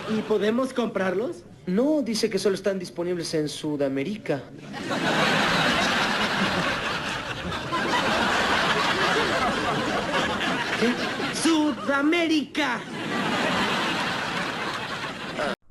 ¿Y podemos comprarlos? No, dice que solo están disponibles en Sudamérica. ¿Qué? ¡Sudamérica!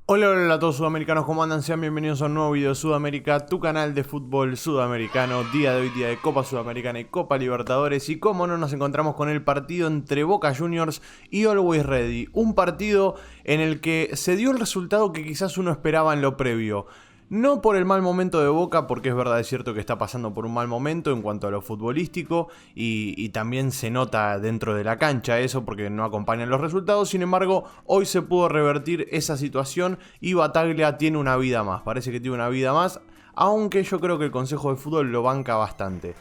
Hola, hola a todos sudamericanos, ¿cómo andan? Sean bienvenidos a un nuevo video de Sudamérica, tu canal de fútbol sudamericano. Día de hoy, día de Copa Sudamericana y Copa Libertadores. Y cómo no, nos encontramos con el partido entre Boca Juniors y Always Ready. Un partido en el que se dio el resultado que quizás uno esperaba en lo previo. No por el mal momento de Boca, porque es verdad, es cierto que está pasando por un mal momento en cuanto a lo futbolístico y también se nota dentro de la cancha eso porque no acompañan los resultados. Sin embargo, hoy se pudo revertir esa situación y Bataglia tiene una vida más, parece que tiene una vida más, aunque yo creo que el Consejo de Fútbol lo banca bastante.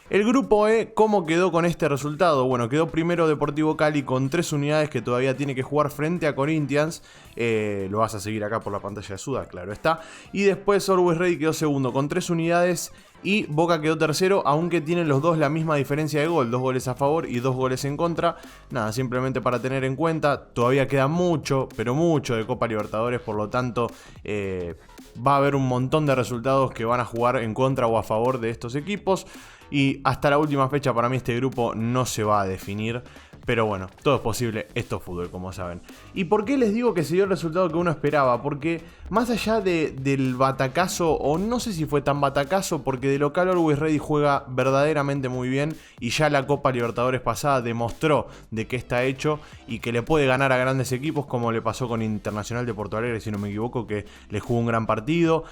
El grupo E, ¿cómo quedó con este resultado? Bueno, quedó primero Deportivo Cali con 3 unidades que todavía tiene que jugar frente a Corinthians. Lo vas a seguir acá por la pantalla de Suda, claro está. Y después Always Ready quedó segundo con 3 unidades y Boca quedó tercero, aunque tienen los dos la misma diferencia de gol, 2 goles a favor y 2 goles en contra. Nada, simplemente para tener en cuenta, todavía queda mucho, pero mucho de Copa Libertadores, por lo tanto va a haber un montón de resultados que van a jugar en contra o a favor de estos equipos. Y hasta la última fecha para mí este grupo no se va a definir. Pero bueno, todo es posible, esto es fútbol, como saben. ¿Y por qué les digo que se dio el resultado que uno esperaba? Porque más allá del batacazo, o no sé si fue tan batacazo, porque de local Always Ready juega verdaderamente muy bien. Y ya la Copa Libertadores pasada demostró de qué está hecho y que le puede ganar a grandes equipos, como le pasó con Internacional de Porto Alegre, si no me equivoco, que le jugó un gran partido.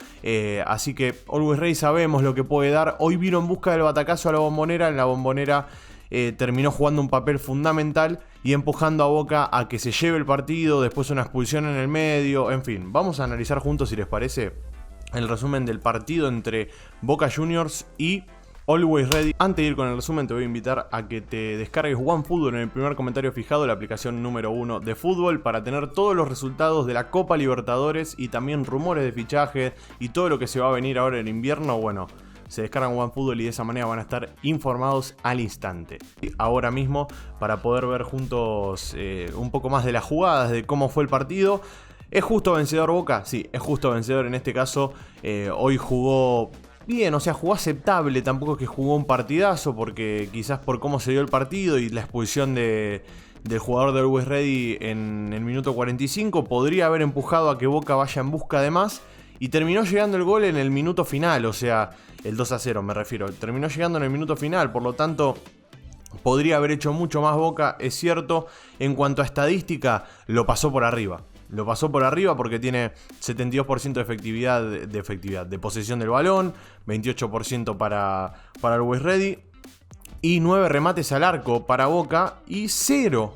Así que Always Ready sabemos lo que puede dar. Hoy vino en busca del batacazo a la Bombonera. En la Bombonera terminó jugando un papel fundamental y empujando a Boca a que se lleve el partido, después una expulsión en el medio, en fin. Vamos a analizar juntos, si les parece, el resumen del partido entre Boca Juniors y Always Ready. Antes de ir con el resumen, te voy a invitar a que te descargues OneFootball en el primer comentario fijado, la aplicación número 1 de fútbol, para tener todos los resultados de la Copa Libertadores y también rumores de fichajes y todo lo que se va a venir ahora en invierno. Bueno, se descargan OneFootball y de esa manera van a estar informados al instante. Ahora mismo, para poder ver juntos un poco más de las jugadas, de cómo fue el partido. ¿Es justo vencedor Boca? Sí, es justo vencedor en este caso. Hoy jugó bien, o sea, jugó aceptable. Tampoco es que jugó un partidazo, porque quizás por cómo se dio el partido y la expulsión del jugador de Always Ready en el minuto 45 podría haber empujado a que Boca vaya en busca de más. Y terminó llegando el gol en el minuto final, o sea, el 2-0 me refiero. Terminó llegando en el minuto final, por lo tanto podría haber hecho mucho más Boca, es cierto. En cuanto a estadística, lo pasó por arriba. Lo pasó por arriba porque tiene 72% de efectividad, de posesión del balón, 28% para Always Ready. Y 9 remates al arco para Boca y 0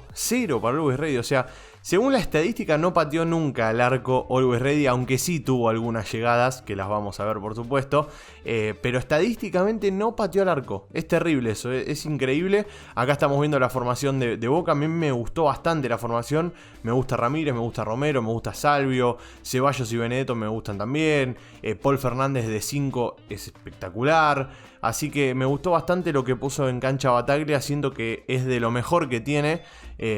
para Always Ready, o sea, según la estadística no pateó nunca al arco Always Ready, aunque sí tuvo algunas llegadas, que las vamos a ver por supuesto, pero estadísticamente no pateó al arco. Es terrible eso, es increíble. Acá estamos viendo la formación de Boca. A mí me gustó bastante la formación. Me gusta Ramírez, me gusta Romero, me gusta Salvio, Ceballos y Benedetto me gustan también. Paul Fernández de 5 es espectacular. Así que me gustó bastante lo que puso en cancha Bataglia, siento que es de lo mejor que tiene,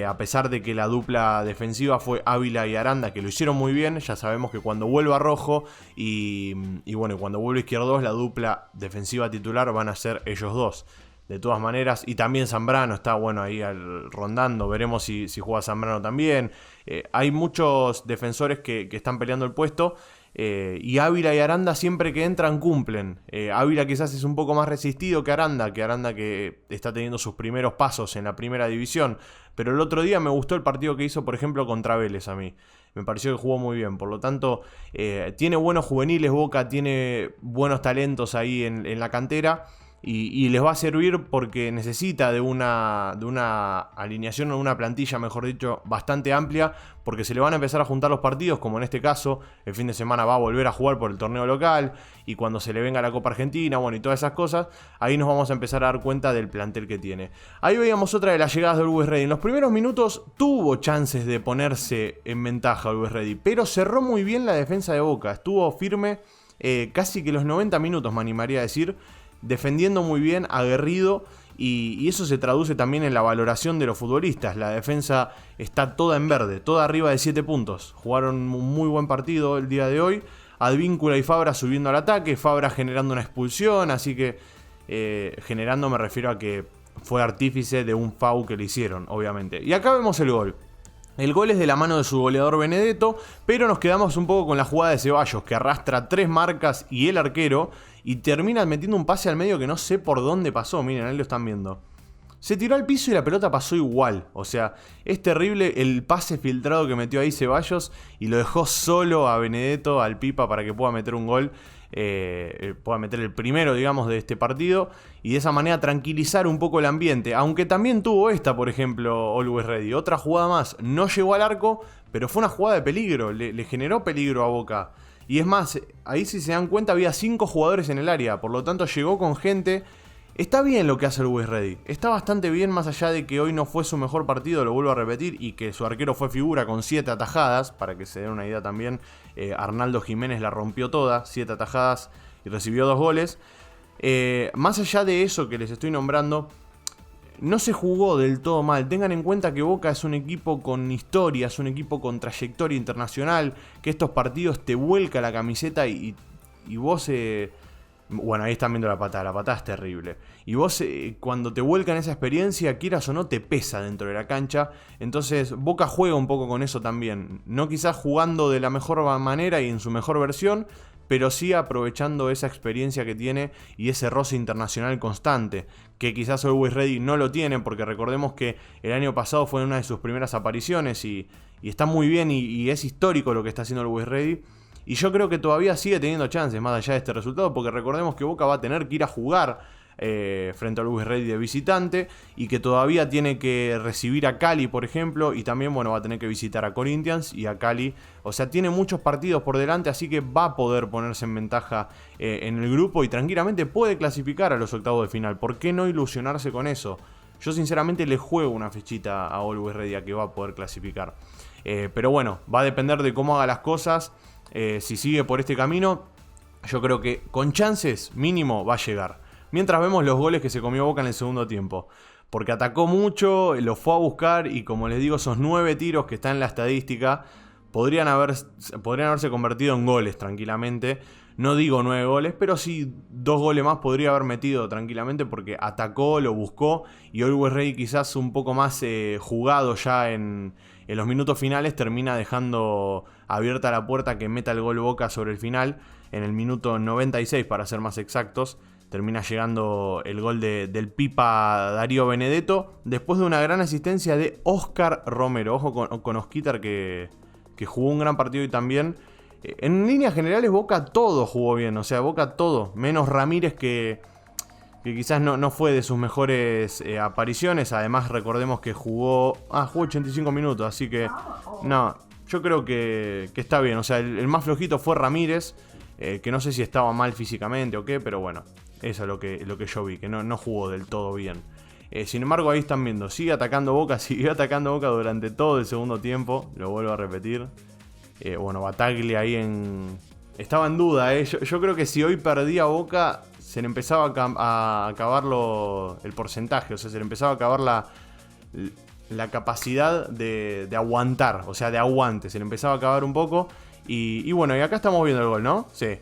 a pesar de que la dupla defensiva fue Ávila y Aranda, que lo hicieron muy bien. Ya sabemos que cuando vuelva Rojo y bueno, cuando vuelva Izquierdos, la dupla defensiva titular van a ser ellos dos. De todas maneras, y también Zambrano está bueno ahí rondando, veremos si juega Zambrano también. Hay muchos defensores que están peleando el puesto. Y Ávila y Aranda siempre que entran cumplen. Ávila quizás es un poco más resistido que Aranda que está teniendo sus primeros pasos en la primera división. Pero el otro día me gustó el partido que hizo, por ejemplo, contra Vélez a mí. Me pareció que jugó muy bien. Por lo tanto, tiene buenos juveniles Boca, tiene buenos talentos ahí en la cantera. Y les va a servir porque necesita de una alineación o una plantilla, mejor dicho, bastante amplia, porque se le van a empezar a juntar los partidos, como en este caso, el fin de semana va a volver a jugar por el torneo local, y cuando se le venga la Copa Argentina, bueno, y todas esas cosas, ahí nos vamos a empezar a dar cuenta del plantel que tiene. Ahí veíamos otra de las llegadas de Always Ready. En los primeros minutos tuvo chances de ponerse en ventaja Always Ready, pero cerró muy bien la defensa de Boca, estuvo firme casi que los 90 minutos, me animaría a decir, defendiendo muy bien, aguerrido y eso se traduce también en la valoración de los futbolistas. La defensa está toda en verde, toda arriba de 7 puntos. Jugaron un muy buen partido el día de hoy. Advíncula y Fabra subiendo al ataque, Fabra generando una expulsión, así que generando me refiero a que fue artífice de un foul que le hicieron, obviamente. Y acá vemos el gol. El gol es de la mano de su goleador Benedetto, pero nos quedamos un poco con la jugada de Ceballos, que arrastra 3 marcas y el arquero, y termina metiendo un pase al medio que no sé por dónde pasó. Miren, ahí lo están viendo. Se tiró al piso y la pelota pasó igual. O sea, es terrible el pase filtrado que metió ahí Ceballos y lo dejó solo a Benedetto, al Pipa, para que pueda meter un gol. Pueda meter el primero, digamos, de este partido. Y de esa manera tranquilizar un poco el ambiente. Aunque también tuvo esta, por ejemplo, Always Ready. Otra jugada más. No llegó al arco, pero fue una jugada de peligro. Le generó peligro a Boca. Y es más, ahí si se dan cuenta había 5 jugadores en el área. Por lo tanto llegó con gente. Está bien lo que hace el Always Ready. Está bastante bien, más allá de que hoy no fue su mejor partido, lo vuelvo a repetir, y que su arquero fue figura con 7 atajadas. Para que se den una idea también, Arnaldo Jiménez la rompió toda, 7 atajadas y recibió 2 goles. Más allá de eso que les estoy nombrando, no se jugó del todo mal. Tengan en cuenta que Boca es un equipo con historia, es un equipo con trayectoria internacional, que estos partidos te vuelca la camiseta y vos... Bueno, ahí están viendo la patada es terrible. Y vos cuando te vuelcan esa experiencia, quieras o no, te pesa dentro de la cancha. Entonces Boca juega un poco con eso también. No quizás jugando de la mejor manera y en su mejor versión, pero sí aprovechando esa experiencia que tiene y ese roce internacional constante, que quizás Always Ready no lo tiene, porque recordemos que el año pasado fue una de sus primeras apariciones y está muy bien y es histórico lo que está haciendo Always Ready. Y yo creo que todavía sigue teniendo chances más allá de este resultado, porque recordemos que Boca va a tener que ir a jugar frente al Always Ready de visitante, y que todavía tiene que recibir a Cali, por ejemplo, y también bueno, va a tener que visitar a Corinthians y a Cali. O sea, tiene muchos partidos por delante, así que va a poder ponerse en ventaja en el grupo y tranquilamente puede clasificar a los octavos de final. ¿Por qué no ilusionarse con eso? Yo sinceramente le juego una fichita a Always Ready a que va a poder clasificar. Pero bueno, va a depender de cómo haga las cosas. Si sigue por este camino, yo creo que con chances mínimo va a llegar. Mientras vemos los goles que se comió Boca en el segundo tiempo, porque atacó mucho, lo fue a buscar, y como les digo, esos 9 tiros que están en la estadística podrían haberse convertido en goles tranquilamente. No digo 9 goles, pero sí 2 goles más podría haber metido tranquilamente, porque atacó, lo buscó, y Always Ready quizás un poco más jugado ya en los minutos finales termina dejando abierta la puerta que meta el gol Boca sobre el final. En el minuto 96, para ser más exactos, termina llegando el gol del Pipa Darío Benedetto, después de una gran asistencia de Oscar Romero. Ojo con Osquitar, que jugó un gran partido y también. En líneas generales Boca todo jugó bien, o sea, Boca todo, menos Ramírez que quizás no fue de sus mejores apariciones. Además recordemos que jugó 85 minutos, así que no, yo creo que está bien. O sea, el más flojito fue Ramírez, que no sé si estaba mal físicamente o qué, pero bueno, eso es lo que yo vi, que no jugó del todo bien. Sin embargo, ahí están viendo, siguió atacando Boca durante todo el segundo tiempo, lo vuelvo a repetir. Bueno, Bataglia ahí estaba en duda, yo creo que si hoy perdía Boca, se le empezaba a acabar el porcentaje, o sea, se le empezaba a acabar la capacidad de aguantar, o sea, de aguante, se le empezaba a acabar un poco. Y bueno, y acá estamos viendo el gol, ¿no? Sí,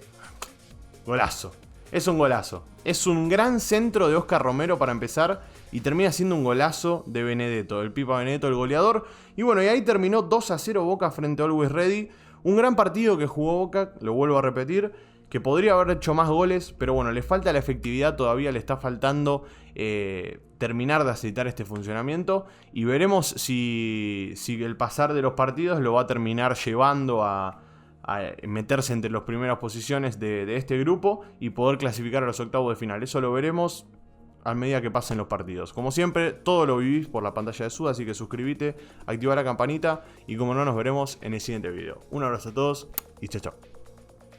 golazo, es un golazo, es un gran centro de Oscar Romero para empezar, y termina siendo un golazo de Benedetto, el Pipa Benedetto, el goleador. Y bueno, y ahí terminó 2-0 Boca frente a Always Ready. Un gran partido que jugó Boca, lo vuelvo a repetir, que podría haber hecho más goles, pero bueno, le falta la efectividad todavía, le está faltando terminar de aceitar este funcionamiento. Y veremos si el pasar de los partidos lo va a terminar llevando a meterse entre las primeras posiciones de este grupo y poder clasificar a los octavos de final. Eso lo veremos a medida que pasen los partidos. Como siempre, todo lo vivís por la pantalla de Suda, así que suscríbete, activa la campanita y como no, nos veremos en el siguiente video. Un abrazo a todos y chao chao.